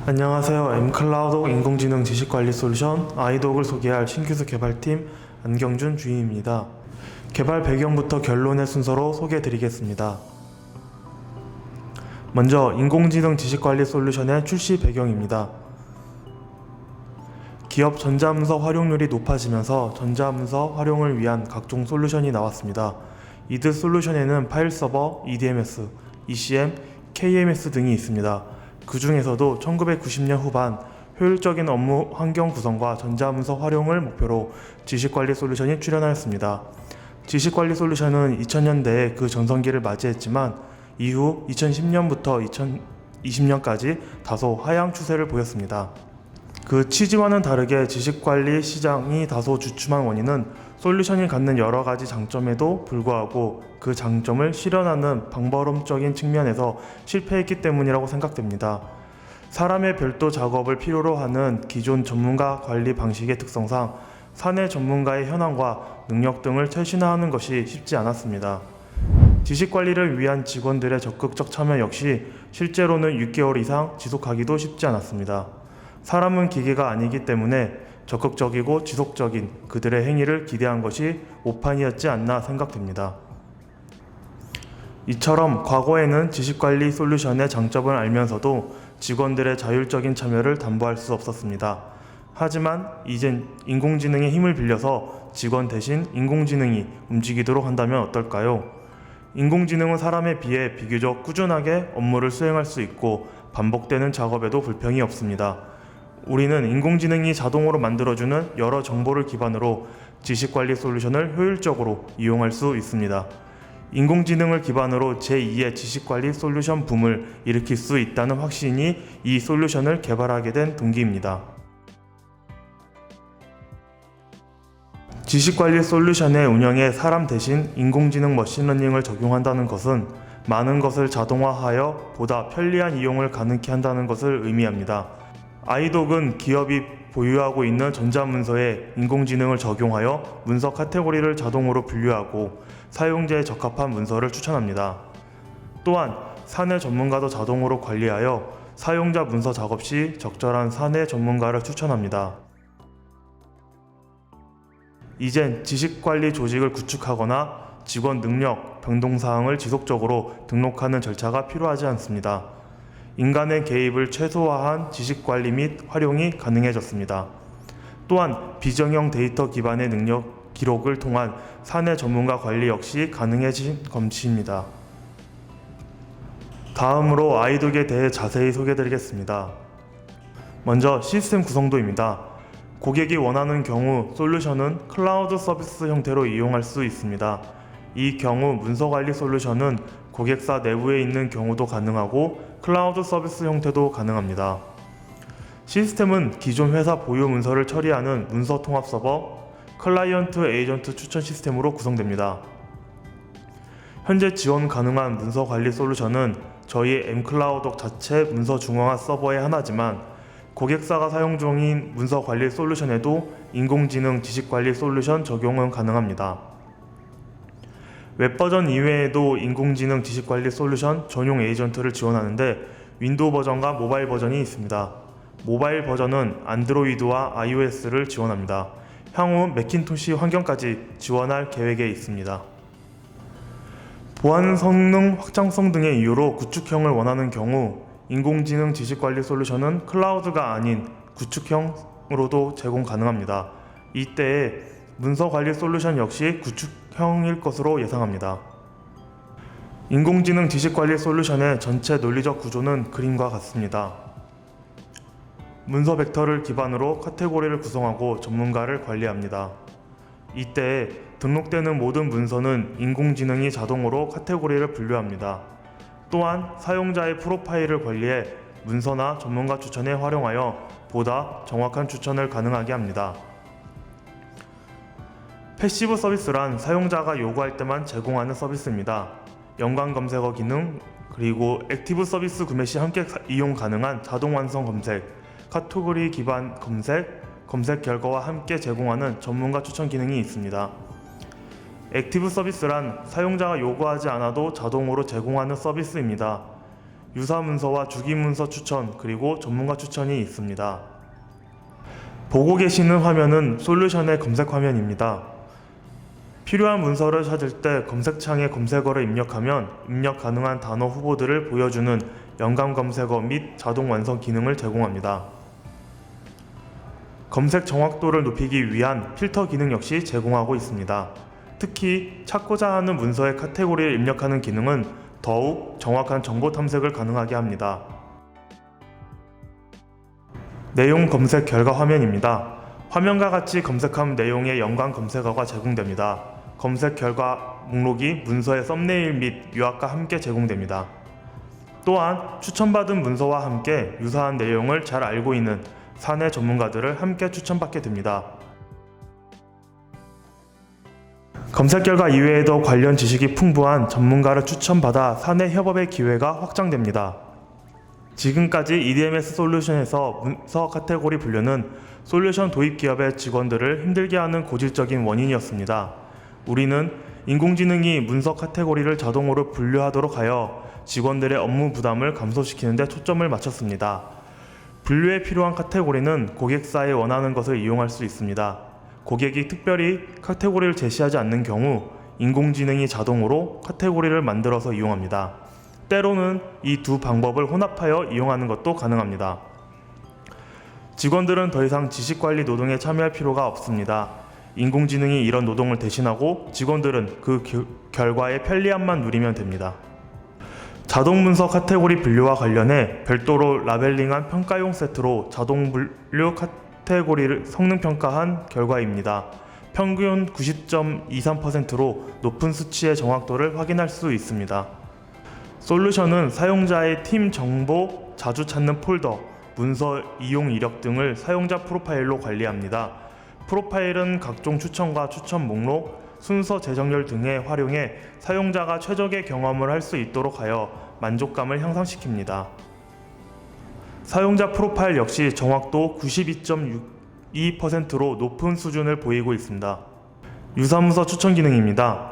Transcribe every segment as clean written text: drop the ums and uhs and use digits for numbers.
안녕하세요. M클라우드 인공지능 지식관리 솔루션 아이독을 소개할 신규수 개발팀 안경준 주임입니다. 개발 배경부터 결론의 순서로 소개해드리겠습니다. 먼저 인공지능 지식관리 솔루션의 출시 배경입니다. 기업 전자문서 활용률이 높아지면서 전자문서 활용을 위한 각종 솔루션이 나왔습니다. 이들 솔루션에는 파일 서버, EDMS, ECM, KMS 등이 있습니다. 그 중에서도 1990년 후반 효율적인 업무 환경 구성과 전자문서 활용을 목표로 지식관리 솔루션이 출현하였습니다. 지식관리 솔루션은 2000년대에 그 전성기를 맞이했지만 이후 2010년부터 2020년까지 다소 하향 추세를 보였습니다. 그 취지와는 다르게 지식관리 시장이 다소 주춤한 원인은 솔루션이 갖는 여러 가지 장점에도 불구하고 그 장점을 실현하는 방법론적인 측면에서 실패했기 때문이라고 생각됩니다. 사람의 별도 작업을 필요로 하는 기존 전문가 관리 방식의 특성상 사내 전문가의 현황과 능력 등을 최신화하는 것이 쉽지 않았습니다. 지식관리를 위한 직원들의 적극적 참여 역시 실제로는 6개월 이상 지속하기도 쉽지 않았습니다. 사람은 기계가 아니기 때문에 적극적이고 지속적인 그들의 행위를 기대한 것이 오판이었지 않나 생각됩니다. 이처럼 과거에는 지식관리 솔루션의 장점을 알면서도 직원들의 자율적인 참여를 담보할 수 없었습니다. 하지만 이젠 인공지능의 힘을 빌려서 직원 대신 인공지능이 움직이도록 한다면 어떨까요? 인공지능은 사람에 비해 비교적 꾸준하게 업무를 수행할 수 있고 반복되는 작업에도 불평이 없습니다. 우리는 인공지능이 자동으로 만들어주는 여러 정보를 기반으로 지식관리 솔루션을 효율적으로 이용할 수 있습니다. 인공지능을 기반으로 제2의 지식관리 솔루션 붐을 일으킬 수 있다는 확신이 이 솔루션을 개발하게 된 동기입니다. 지식관리 솔루션의 운영에 사람 대신 인공지능 머신러닝을 적용한다는 것은 많은 것을 자동화하여 보다 편리한 이용을 가능케 한다는 것을 의미합니다. 아이독은 기업이 보유하고 있는 전자문서에 인공지능을 적용하여 문서 카테고리를 자동으로 분류하고 사용자에 적합한 문서를 추천합니다. 또한 사내 전문가도 자동으로 관리하여 사용자 문서 작업 시 적절한 사내 전문가를 추천합니다. 이젠 지식관리 조직을 구축하거나 직원 능력, 변동사항을 지속적으로 등록하는 절차가 필요하지 않습니다. 인간의 개입을 최소화한 지식관리 및 활용이 가능해졌습니다. 또한 비정형 데이터 기반의 능력 기록을 통한 사내 전문가 관리 역시 가능해진 것입니다. 다음으로 아이독에 대해 자세히 소개해드리겠습니다. 먼저 시스템 구성도입니다. 고객이 원하는 경우 솔루션은 클라우드 서비스 형태로 이용할 수 있습니다. 이 경우 문서관리 솔루션은 고객사 내부에 있는 경우도 가능하고 클라우드 서비스 형태도 가능합니다. 시스템은 기존 회사 보유 문서를 처리하는 문서 통합 서버, 클라이언트 에이전트 추천 시스템으로 구성됩니다. 현재 지원 가능한 문서 관리 솔루션은 저희 M클라우드 자체 문서 중앙화 서버의 하나지만 고객사가 사용 중인 문서 관리 솔루션에도 인공지능 지식관리 솔루션 적용은 가능합니다. 웹버전 이외에도 인공지능 지식관리 솔루션 전용 에이전트를 지원하는데 윈도우 버전과 모바일 버전이 있습니다. 모바일 버전은 안드로이드와 iOS를 지원합니다. 향후 매킨토시 환경까지 지원할 계획에 있습니다. 보안 성능 확장성 등의 이유로 구축형을 원하는 경우 인공지능 지식관리 솔루션은 클라우드가 아닌 구축형으로도 제공 가능합니다. 이때에 문서관리 솔루션 역시 구축형일 것으로 예상합니다. 인공지능 지식관리 솔루션의 전체 논리적 구조는 그림과 같습니다. 문서 벡터를 기반으로 카테고리를 구성하고 전문가를 관리합니다. 이때 등록되는 모든 문서는 인공지능이 자동으로 카테고리를 분류합니다. 또한 사용자의 프로파일을 관리해 문서나 전문가 추천에 활용하여 보다 정확한 추천을 가능하게 합니다. 패시브 서비스란 사용자가 요구할 때만 제공하는 서비스입니다. 연관 검색어 기능, 그리고 액티브 서비스 구매 시 함께 이용 가능한 자동 완성 검색, 카테고리 기반 검색, 검색 결과와 함께 제공하는 전문가 추천 기능이 있습니다. 액티브 서비스란 사용자가 요구하지 않아도 자동으로 제공하는 서비스입니다. 유사 문서와 주기 문서 추천, 그리고 전문가 추천이 있습니다. 보고 계시는 화면은 솔루션의 검색 화면입니다. 필요한 문서를 찾을 때 검색창에 검색어를 입력하면 입력 가능한 단어 후보들을 보여주는 연관 검색어 및 자동 완성 기능을 제공합니다. 검색 정확도를 높이기 위한 필터 기능 역시 제공하고 있습니다. 특히 찾고자 하는 문서의 카테고리를 입력하는 기능은 더욱 정확한 정보 탐색을 가능하게 합니다. 내용 검색 결과 화면입니다. 화면과 같이 검색한 내용의 연관 검색어가 제공됩니다. 검색 결과 목록이 문서의 썸네일 및 요약과 함께 제공됩니다. 또한 추천받은 문서와 함께 유사한 내용을 잘 알고 있는 사내 전문가들을 함께 추천받게 됩니다. 검색 결과 이외에도 관련 지식이 풍부한 전문가를 추천받아 사내 협업의 기회가 확장됩니다. 지금까지 EDMS 솔루션에서 문서 카테고리 분류는 솔루션 도입 기업의 직원들을 힘들게 하는 고질적인 원인이었습니다. 우리는 인공지능이 문서 카테고리를 자동으로 분류하도록 하여 직원들의 업무 부담을 감소시키는 데 초점을 맞췄습니다. 분류에 필요한 카테고리는 고객사에 원하는 것을 이용할 수 있습니다. 고객이 특별히 카테고리를 제시하지 않는 경우 인공지능이 자동으로 카테고리를 만들어서 이용합니다. 때로는 이 두 방법을 혼합하여 이용하는 것도 가능합니다. 직원들은 더 이상 지식관리 노동에 참여할 필요가 없습니다. 인공지능이 이런 노동을 대신하고 직원들은 그 결과의 편리함만 누리면 됩니다. 자동 문서 카테고리 분류와 관련해 별도로 라벨링한 평가용 세트로 자동 분류 카테고리를 성능 평가한 결과입니다. 평균 90.23%로 높은 수치의 정확도를 확인할 수 있습니다. 솔루션은 사용자의 팀 정보, 자주 찾는 폴더, 문서 이용 이력 등을 사용자 프로파일로 관리합니다. 프로파일은 각종 추천과 추천 목록, 순서 재정렬 등에 활용해 사용자가 최적의 경험을 할 수 있도록 하여 만족감을 향상시킵니다. 사용자 프로파일 역시 정확도 92.62%로 높은 수준을 보이고 있습니다. 유사문서 추천 기능입니다.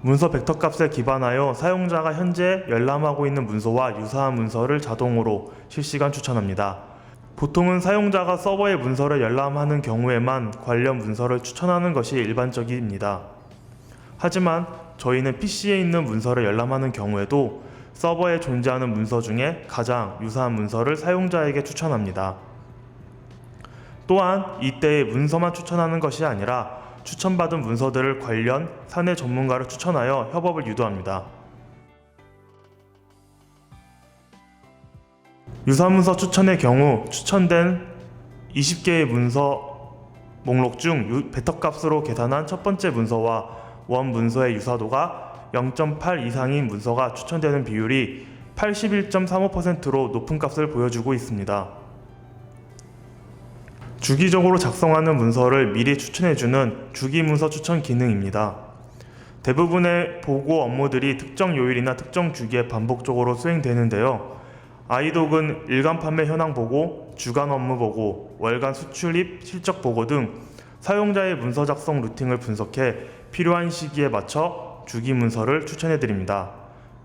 문서 벡터 값에 기반하여 사용자가 현재 열람하고 있는 문서와 유사한 문서를 자동으로 실시간 추천합니다. 보통은 사용자가 서버에 문서를 열람하는 경우에만 관련 문서를 추천하는 것이 일반적입니다. 하지만 저희는 PC에 있는 문서를 열람하는 경우에도 서버에 존재하는 문서 중에 가장 유사한 문서를 사용자에게 추천합니다. 또한 이때 문서만 추천하는 것이 아니라 추천받은 문서들을 관련 사내 전문가를 추천하여 협업을 유도합니다. 유사문서 추천의 경우 추천된 20개의 문서 목록 중 벡터값으로 계산한 첫 번째 문서와 원 문서의 유사도가 0.8 이상인 문서가 추천되는 비율이 81.35%로 높은 값을 보여주고 있습니다. 주기적으로 작성하는 문서를 미리 추천해주는 주기문서 추천 기능입니다. 대부분의 보고 업무들이 특정 요일이나 특정 주기에 반복적으로 수행되는데요. 아이독은 일간 판매 현황 보고, 주간 업무 보고, 월간 수출입 실적 보고 등 사용자의 문서 작성 루틴을 분석해 필요한 시기에 맞춰 주기 문서를 추천해드립니다.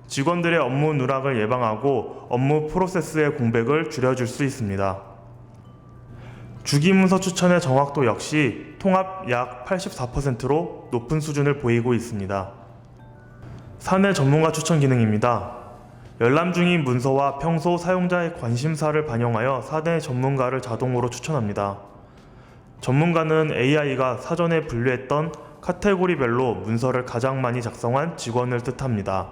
직원들의 업무 누락을 예방하고 업무 프로세스의 공백을 줄여줄 수 있습니다. 주기 문서 추천의 정확도 역시 통합 약 84%로 높은 수준을 보이고 있습니다. 사내 전문가 추천 기능입니다. 열람 중인 문서와 평소 사용자의 관심사를 반영하여 사내 전문가를 자동으로 추천합니다. 전문가는 AI가 사전에 분류했던 카테고리별로 문서를 가장 많이 작성한 직원을 뜻합니다.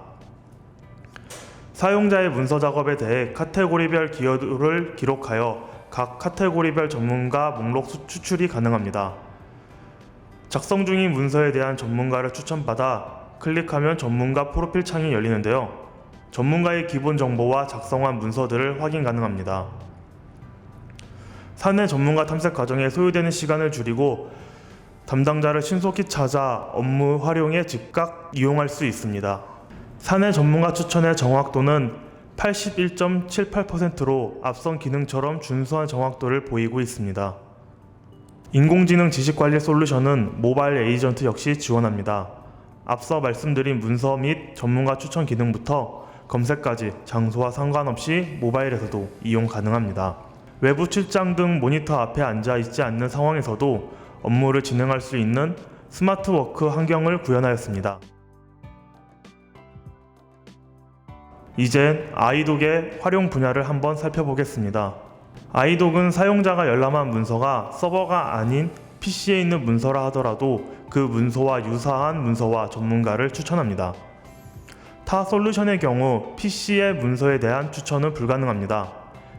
사용자의 문서 작업에 대해 카테고리별 기여도를 기록하여 각 카테고리별 전문가 목록 추출이 가능합니다. 작성 중인 문서에 대한 전문가를 추천받아 클릭하면 전문가 프로필 창이 열리는데요. 전문가의 기본 정보와 작성한 문서들을 확인 가능합니다. 사내 전문가 탐색 과정에 소요되는 시간을 줄이고 담당자를 신속히 찾아 업무 활용에 즉각 이용할 수 있습니다. 사내 전문가 추천의 정확도는 81.78%로 앞선 기능처럼 준수한 정확도를 보이고 있습니다. 인공지능 지식관리 솔루션은 모바일 에이전트 역시 지원합니다. 앞서 말씀드린 문서 및 전문가 추천 기능부터 검색까지 장소와 상관없이 모바일에서도 이용 가능합니다. 외부 출장 등 모니터 앞에 앉아 있지 않는 상황에서도 업무를 진행할 수 있는 스마트워크 환경을 구현하였습니다. 이젠 아이독의 활용 분야를 한번 살펴보겠습니다. 아이독은 사용자가 열람한 문서가 서버가 아닌 PC에 있는 문서라 하더라도 그 문서와 유사한 문서와 전문가를 추천합니다. 타 솔루션의 경우 PC의 문서에 대한 추천은 불가능합니다.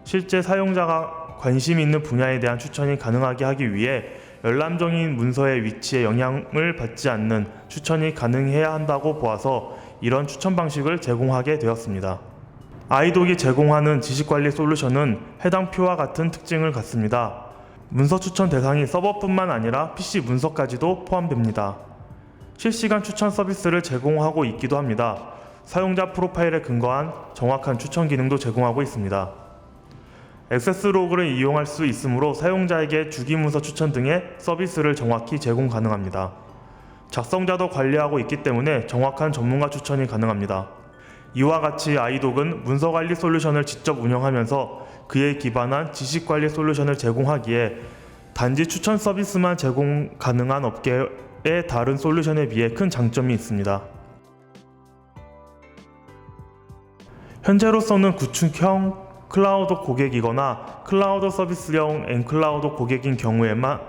실제 사용자가 관심 있는 분야에 대한 추천이 가능하게 하기 위해 열람 중인 문서의 위치에 영향을 받지 않는 추천이 가능해야 한다고 보아서 이런 추천 방식을 제공하게 되었습니다. 아이독이 제공하는 지식관리 솔루션은 해당 표와 같은 특징을 갖습니다. 문서 추천 대상이 서버뿐만 아니라 PC 문서까지도 포함됩니다. 실시간 추천 서비스를 제공하고 있기도 합니다. 사용자 프로파일에 근거한 정확한 추천 기능도 제공하고 있습니다. 액세스 로그를 이용할 수 있으므로 사용자에게 주기문서 추천 등의 서비스를 정확히 제공 가능합니다. 작성자도 관리하고 있기 때문에 정확한 전문가 추천이 가능합니다. 이와 같이 아이독은 문서관리 솔루션을 직접 운영하면서 그에 기반한 지식관리 솔루션을 제공하기에 단지 추천 서비스만 제공 가능한 업계의 다른 솔루션에 비해 큰 장점이 있습니다. 현재로서는 구축형 클라우드 고객이거나 클라우드 서비스형 엔클라우드 고객인 경우에만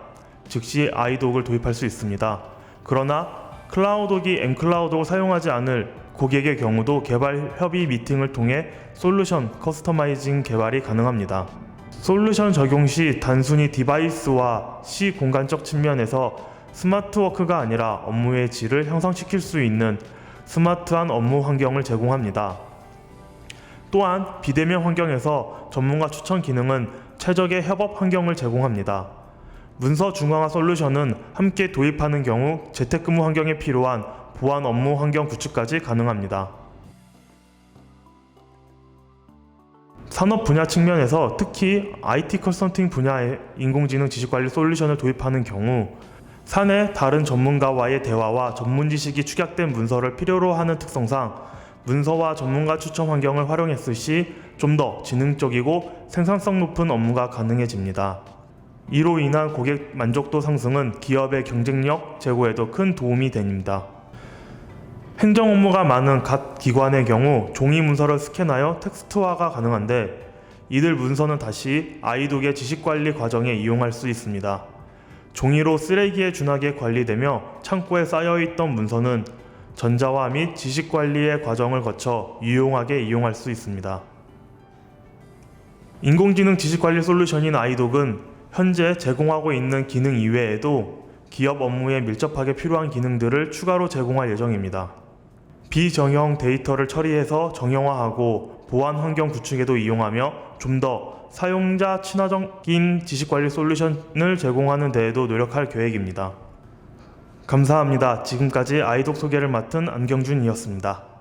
즉시 아이독을 도입할 수 있습니다. 그러나 클라우드기 엔클라우드를 사용하지 않을 고객의 경우도 개발 협의 미팅을 통해 솔루션 커스터마이징 개발이 가능합니다. 솔루션 적용 시 단순히 디바이스와 시공간적 측면에서 스마트워크가 아니라 업무의 질을 향상시킬 수 있는 스마트한 업무 환경을 제공합니다. 또한 비대면 환경에서 전문가 추천 기능은 최적의 협업 환경을 제공합니다. 문서 중앙화 솔루션은 함께 도입하는 경우 재택근무 환경에 필요한 보안 업무 환경 구축까지 가능합니다. 산업 분야 측면에서 특히 IT 컨설팅 분야의 인공지능 지식관리 솔루션을 도입하는 경우 사내 다른 전문가와의 대화와 전문 지식이 축약된 문서를 필요로 하는 특성상 문서와 전문가 추천 환경을 활용했을 시 좀 더 지능적이고 생산성 높은 업무가 가능해집니다. 이로 인한 고객 만족도 상승은 기업의 경쟁력 제고에도 큰 도움이 됩니다. 행정 업무가 많은 각 기관의 경우 종이 문서를 스캔하여 텍스트화가 가능한데 이들 문서는 다시 아이독의 지식관리 과정에 이용할 수 있습니다. 종이로 쓰레기에 준하게 관리되며 창고에 쌓여있던 문서는 전자화 및 지식관리의 과정을 거쳐 유용하게 이용할 수 있습니다. 인공지능 지식관리 솔루션인 아이독은 현재 제공하고 있는 기능 이외에도 기업 업무에 밀접하게 필요한 기능들을 추가로 제공할 예정입니다. 비정형 데이터를 처리해서 정형화하고 보안 환경 구축에도 이용하며 좀 더 사용자 친화적인 지식관리 솔루션을 제공하는 데에도 노력할 계획입니다. 감사합니다. 지금까지 아이독 소개를 맡은 안경준이었습니다.